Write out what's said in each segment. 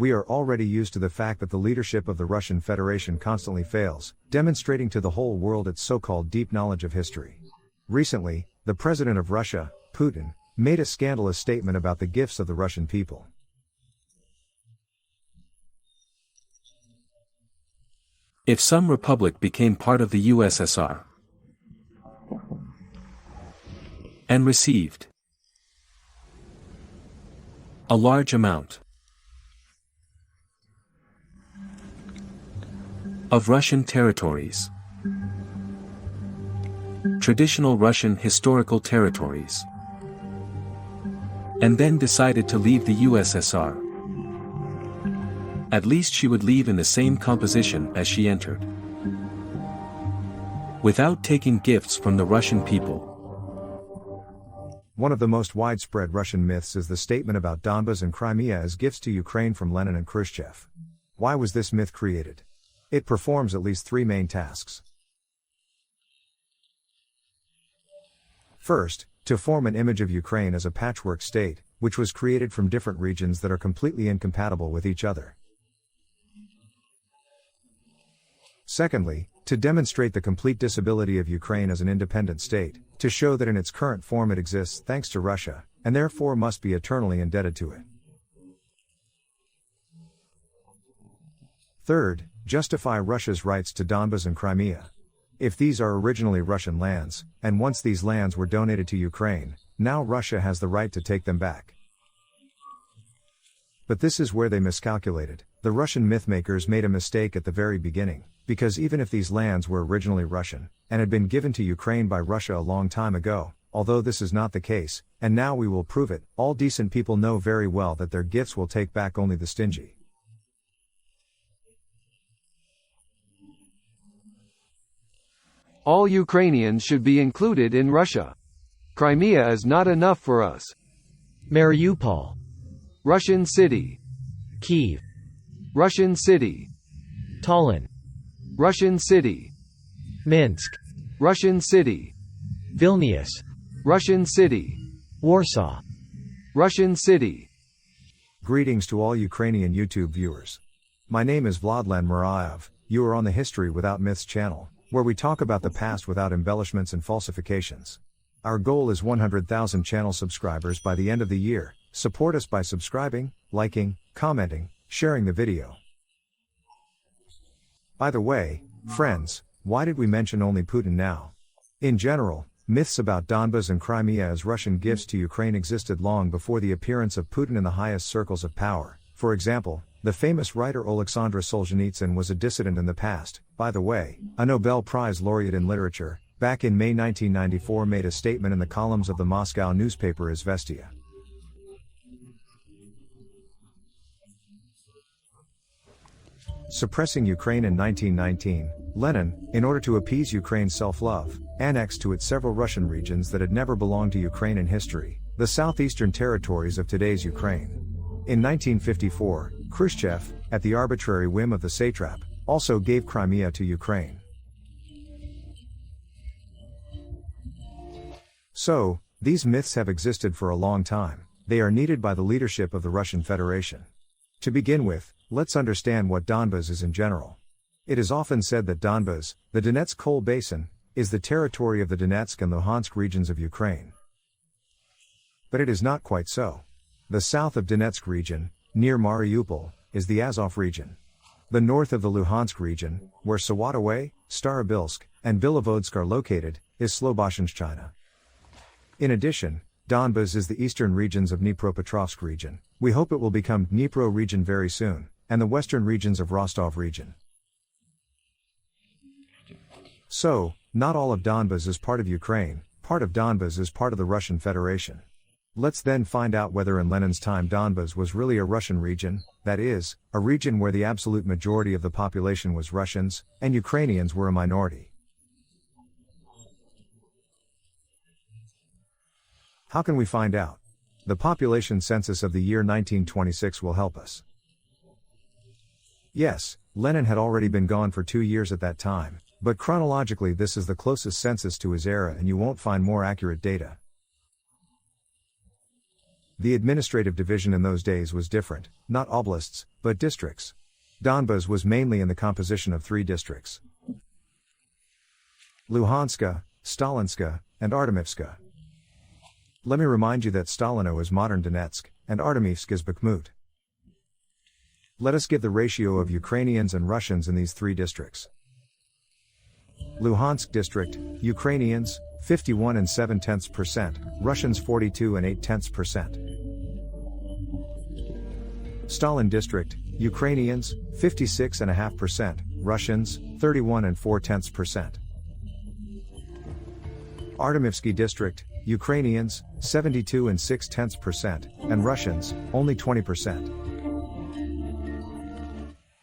We are already used to the fact that the leadership of the Russian Federation constantly fails, demonstrating to the whole world its so-called deep knowledge of history. Recently, the president of Russia, Putin, made a scandalous statement about the gifts of the Russian people. If some republic became part of the USSR and received a large amount of Russian territories, traditional Russian historical territories, and then decided to leave the USSR, at least she would leave in the same composition as she entered, without taking gifts from the Russian people. One of the most widespread Russian myths is the statement about Donbas and Crimea as gifts to Ukraine from Lenin and Khrushchev. Why was this myth created? It performs at least three main tasks. First, to form an image of Ukraine as a patchwork state, which was created from different regions that are completely incompatible with each other. Secondly, to demonstrate the complete disability of Ukraine as an independent state, to show that in its current form it exists thanks to Russia, and therefore must be eternally indebted to it. Third, justify Russia's rights to Donbas and Crimea. If these are originally Russian lands, and once these lands were donated to Ukraine, now Russia has the right to take them back. But this is where they miscalculated. The Russian mythmakers made a mistake at the very beginning, because even if these lands were originally Russian, and had been given to Ukraine by Russia a long time ago, although this is not the case, and now we will prove it, all decent people know very well that their gifts will take back only the stingy. All Ukrainians should be included in Russia. Crimea is not enough for us. Mariupol, Russian city. Kyiv, Russian city. Tallinn, Russian city. Minsk, Russian city. Vilnius, Russian city. Warsaw, Russian city. Greetings to all Ukrainian YouTube viewers. My name is Vladlen Muraev. You are on the History Without Myths channel, where we talk about the past without embellishments and falsifications. Our goal is 100,000 channel subscribers by the end of the year. Support us by subscribing, liking, commenting, sharing the video. By the way, friends, why did we mention only Putin now? In general, myths about Donbas and Crimea as Russian gifts to Ukraine existed long before the appearance of Putin in the highest circles of power. For example, the famous writer Alexandra Solzhenitsyn was a dissident in the past. By the way, a Nobel Prize laureate in literature, back in May 1994 made a statement in the columns of the Moscow newspaper Izvestia. Suppressing Ukraine in 1919, Lenin, in order to appease Ukraine's self-love, annexed to it several Russian regions that had never belonged to Ukraine in history, the southeastern territories of today's Ukraine. In 1954, Khrushchev, at the arbitrary whim of the satrap, also gave Crimea to Ukraine. So, these myths have existed for a long time. They are needed by the leadership of the Russian Federation. To begin with, let's understand what Donbas is in general. It is often said that Donbas, the Donetsk coal basin, is the territory of the Donetsk and Luhansk regions of Ukraine. But it is not quite so. The south of Donetsk region, near Mariupol, is the Azov region. The north of the Luhansk region, where Sawatovay, Starobilsk, and Bilovodsk are located, is Sloboshenshchina. In addition, Donbas is the eastern regions of Dnipropetrovsk region. We hope it will become Dnipro region very soon, and the western regions of Rostov region. So, not all of Donbas is part of Ukraine, part of Donbas is part of the Russian Federation. Let's then find out whether in Lenin's time Donbas was really a Russian region, that is, a region where the absolute majority of the population was Russians, and Ukrainians were a minority. How can we find out? The population census of the year 1926 will help us. Yes, Lenin had already been gone for 2 years at that time, but chronologically this is the closest census to his era and you won't find more accurate data. The administrative division in those days was different, not oblasts, but districts. Donbas was mainly in the composition of 3 districts: Luhanska, Stalinska, and Artemivska. Let me remind you that Stalino is modern Donetsk, and Artemivsk is Bakhmut. Let us give the ratio of Ukrainians and Russians in these 3 districts. Luhansk district, Ukrainians, 51 and 7/10%, Russians 42 and 8/10%. Stalin district, Ukrainians, 56.5%, Russians, 31 and 4/10%. Artemivsky district, Ukrainians, 72 and 6/10%, and Russians, only 20%.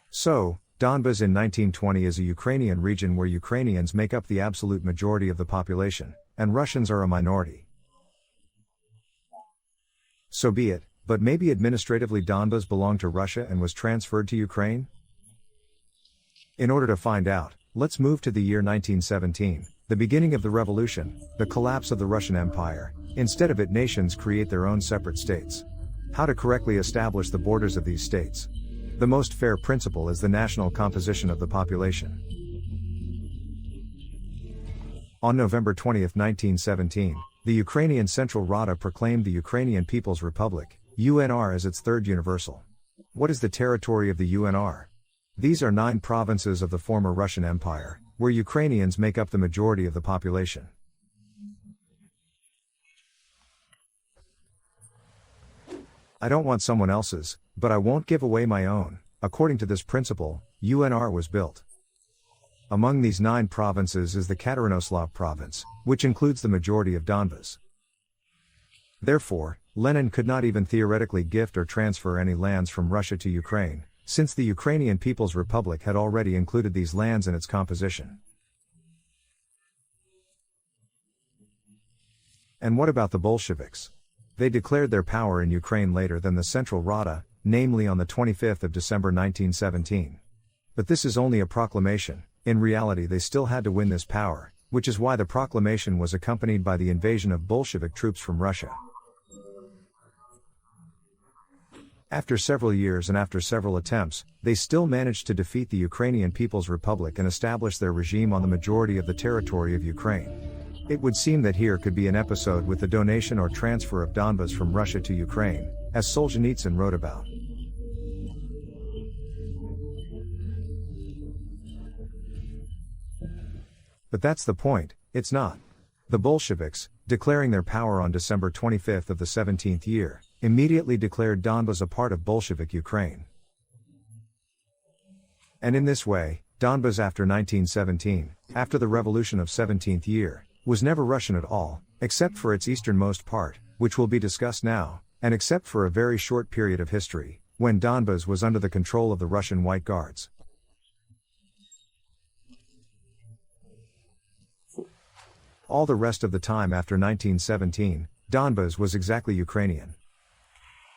So, Donbas in 1920 is a Ukrainian region where Ukrainians make up the absolute majority of the population, and Russians are a minority. So be it, but maybe administratively Donbas belonged to Russia and was transferred to Ukraine? In order to find out, let's move to the year 1917, the beginning of the revolution, the collapse of the Russian Empire. Instead of it, nations create their own separate states. How to correctly establish the borders of these states? The most fair principle is the national composition of the population. On November 20, 1917, the Ukrainian Central Rada proclaimed the Ukrainian People's Republic, UNR, as its third universal. What is the territory of the UNR? These are 9 provinces of the former Russian Empire, where Ukrainians make up the majority of the population. I don't want someone else's, but I won't give away my own. According to this principle, UNR was built. Among these 9 provinces is the Katerinoslav province, which includes the majority of Donbas. Therefore, Lenin could not even theoretically gift or transfer any lands from Russia to Ukraine, since the Ukrainian People's Republic had already included these lands in its composition. And what about the Bolsheviks? They declared their power in Ukraine later than the Central Rada, namely on the 25th of December 1917. But this is only a proclamation. In reality, they still had to win this power, which is why the proclamation was accompanied by the invasion of Bolshevik troops from Russia. After several years and after several attempts, they still managed to defeat the Ukrainian People's Republic and establish their regime on the majority of the territory of Ukraine. It would seem that here could be an episode with the donation or transfer of Donbas from Russia to Ukraine, as Solzhenitsyn wrote about. But that's the point, it's not. The Bolsheviks, declaring their power on December 25 of the 17th year, immediately declared Donbas a part of Bolshevik Ukraine. And in this way, Donbas after 1917, after the revolution of 17th year, was never Russian at all, except for its easternmost part, which will be discussed now, and except for a very short period of history, when Donbas was under the control of the Russian White Guards. All the rest of the time after 1917, Donbas was exactly Ukrainian.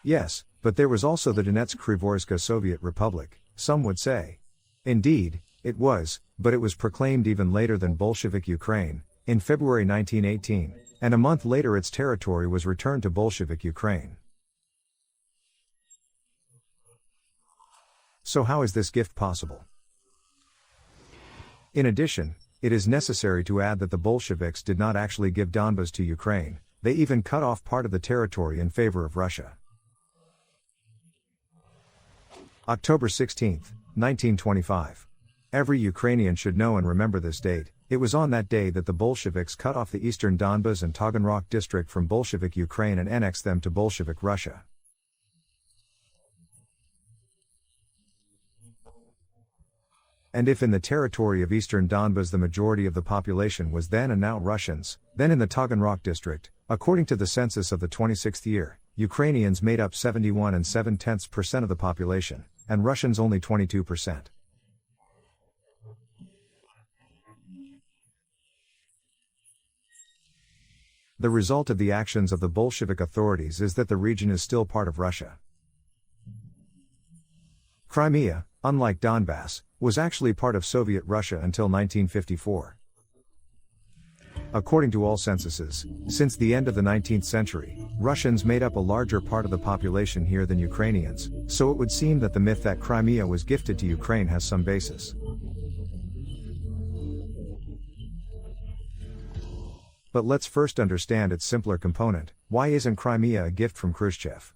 Yes, but there was also the Donetsk Krivorsky Soviet Republic, some would say. Indeed, it was, but it was proclaimed even later than Bolshevik Ukraine, in February 1918, and a month later its territory was returned to Bolshevik Ukraine. So how is this gift possible? In addition, it is necessary to add that the Bolsheviks did not actually give Donbas to Ukraine, they even cut off part of the territory in favor of Russia. October 16, 1925. Every Ukrainian should know and remember this date. It was on that day that the Bolsheviks cut off the eastern Donbas and Taganrog district from Bolshevik Ukraine and annexed them to Bolshevik Russia. And if in the territory of eastern Donbas the majority of the population was then and now Russians, then in the Taganrog district, according to the census of the 26th year, Ukrainians made up 71 and 7/10% of the population, and Russians only 22%. The result of the actions of the Bolshevik authorities is that the region is still part of Russia. Crimea, unlike Donbass, was actually part of Soviet Russia until 1954. According to all censuses, since the end of the 19th century, Russians made up a larger part of the population here than Ukrainians, so it would seem that the myth that Crimea was gifted to Ukraine has some basis. But let's first understand its simpler component. Why isn't Crimea a gift from Khrushchev?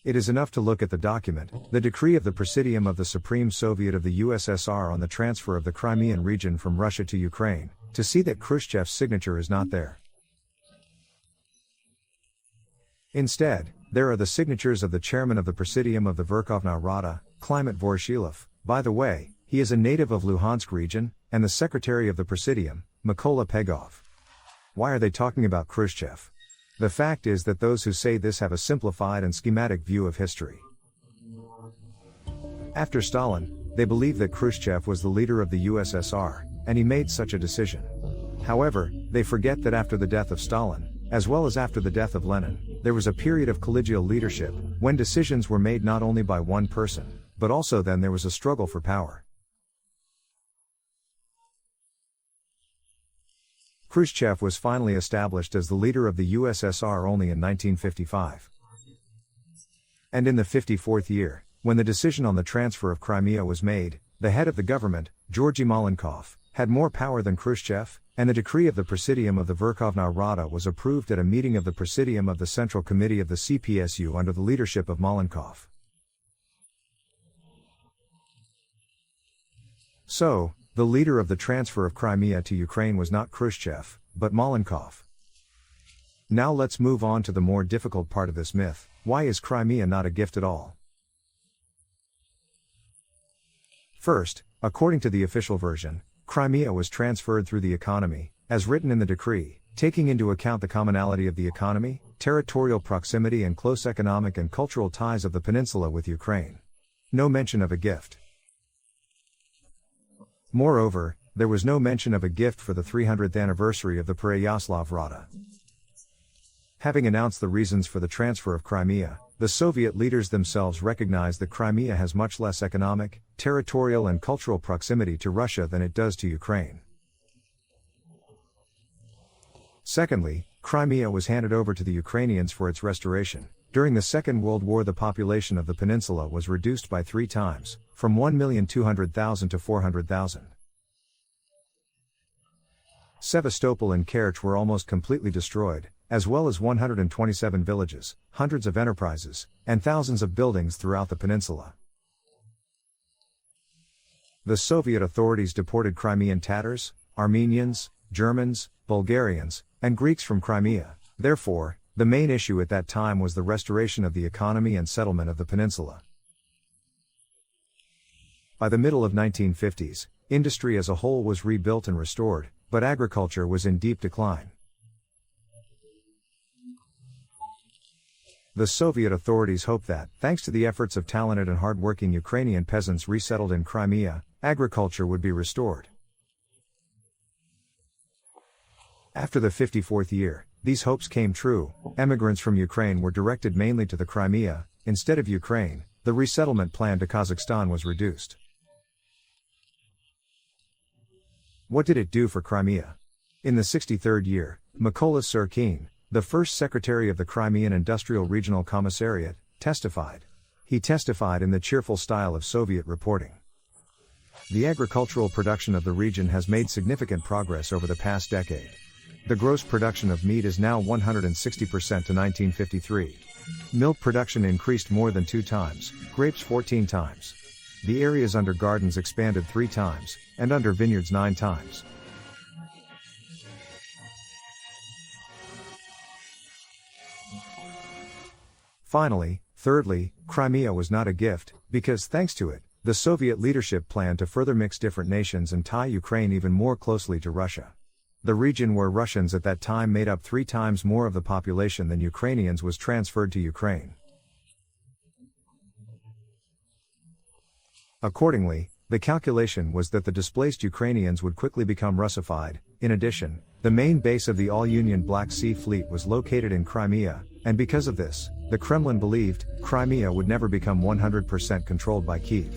It is enough to look at the document, the decree of the Presidium of the Supreme Soviet of the USSR on the transfer of the Crimean region from Russia to Ukraine, to see that Khrushchev's signature is not there. Instead, there are the signatures of the chairman of the Presidium of the Verkhovna Rada, Klimet Voroshilov. By the way, he is a native of Luhansk region, and the secretary of the Presidium, Mykola Pegov. Why are they talking about Khrushchev? The fact is that those who say this have a simplified and schematic view of history. After Stalin, they believe that Khrushchev was the leader of the USSR, and he made such a decision. However, they forget that after the death of Stalin, as well as after the death of Lenin, there was a period of collegial leadership, when decisions were made not only by one person, but also then there was a struggle for power. Khrushchev was finally established as the leader of the USSR only in 1955. And in the 54th year, when the decision on the transfer of Crimea was made, the head of the government, Georgy Malenkov, had more power than Khrushchev, and the decree of the Presidium of the Verkhovna Rada was approved at a meeting of the Presidium of the Central Committee of the CPSU under the leadership of Malenkov. So, the leader of the transfer of Crimea to Ukraine was not Khrushchev, but Malenkov. Now let's move on to the more difficult part of this myth. Why is Crimea not a gift at all? First, according to the official version, Crimea was transferred through the economy, as written in the decree, taking into account the commonality of the economy, territorial proximity and close economic and cultural ties of the peninsula with Ukraine. No mention of a gift. Moreover, there was no mention of a gift for the 300th anniversary of the Pereyaslav Rada. Having announced the reasons for the transfer of Crimea, the Soviet leaders themselves recognized that Crimea has much less economic, territorial and cultural proximity to Russia than it does to Ukraine. Secondly, Crimea was handed over to the Ukrainians for its restoration. During the Second World War, the population of the peninsula was reduced by 3 times, from 1,200,000 to 400,000. Sevastopol and Kerch were almost completely destroyed, as well as 127 villages, hundreds of enterprises, and thousands of buildings throughout the peninsula. The Soviet authorities deported Crimean Tatars, Armenians, Germans, Bulgarians, and Greeks from Crimea. Therefore, the main issue at that time was the restoration of the economy and settlement of the peninsula. By the middle of 1950s, industry as a whole was rebuilt and restored, but agriculture was in deep decline. The Soviet authorities hoped that, thanks to the efforts of talented and hard-working Ukrainian peasants resettled in Crimea, agriculture would be restored. After the 54th year, these hopes came true. Emigrants from Ukraine were directed mainly to the Crimea. Instead of Ukraine, the resettlement plan to Kazakhstan was reduced. What did it do for Crimea? In the 63rd year, Mykola Serkin, the first secretary of the Crimean Industrial Regional Commissariat, testified. He testified in the cheerful style of Soviet reporting. The agricultural production of the region has made significant progress over the past decade. The gross production of meat is now 160% to 1953. Milk production increased more than 2 times, grapes 14 times. The areas under gardens expanded 3 times, and under vineyards 9 times. Finally, thirdly, Crimea was not a gift, because thanks to it, the Soviet leadership planned to further mix different nations and tie Ukraine even more closely to Russia. The region where Russians at that time made up 3 times more of the population than Ukrainians was transferred to Ukraine. Accordingly, the calculation was that the displaced Ukrainians would quickly become Russified. In addition, the main base of the all-Union Black Sea Fleet was located in Crimea, and because of this, the Kremlin believed Crimea would never become 100% controlled by Kyiv.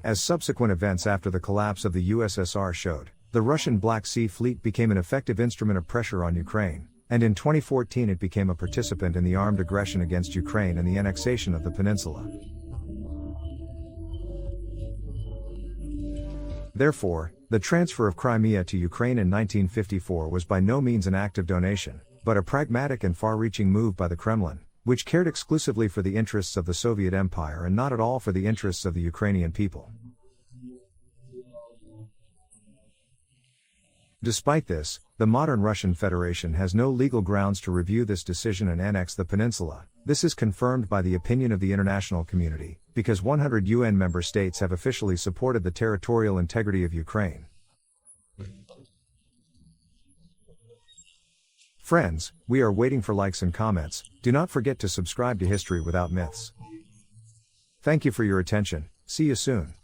As subsequent events after the collapse of the USSR showed, the Russian Black Sea Fleet became an effective instrument of pressure on Ukraine, and in 2014 it became a participant in the armed aggression against Ukraine and the annexation of the peninsula. Therefore, the transfer of Crimea to Ukraine in 1954 was by no means an act of donation, but a pragmatic and far-reaching move by the Kremlin, which cared exclusively for the interests of the Soviet Empire and not at all for the interests of the Ukrainian people. Despite this, the modern Russian Federation has no legal grounds to review this decision and annex the peninsula. This is confirmed by the opinion of the international community, because 100 UN member states have officially supported the territorial integrity of Ukraine. Friends, we are waiting for likes and comments. Do not forget to subscribe to History Without Myths. Thank you for your attention. See you soon.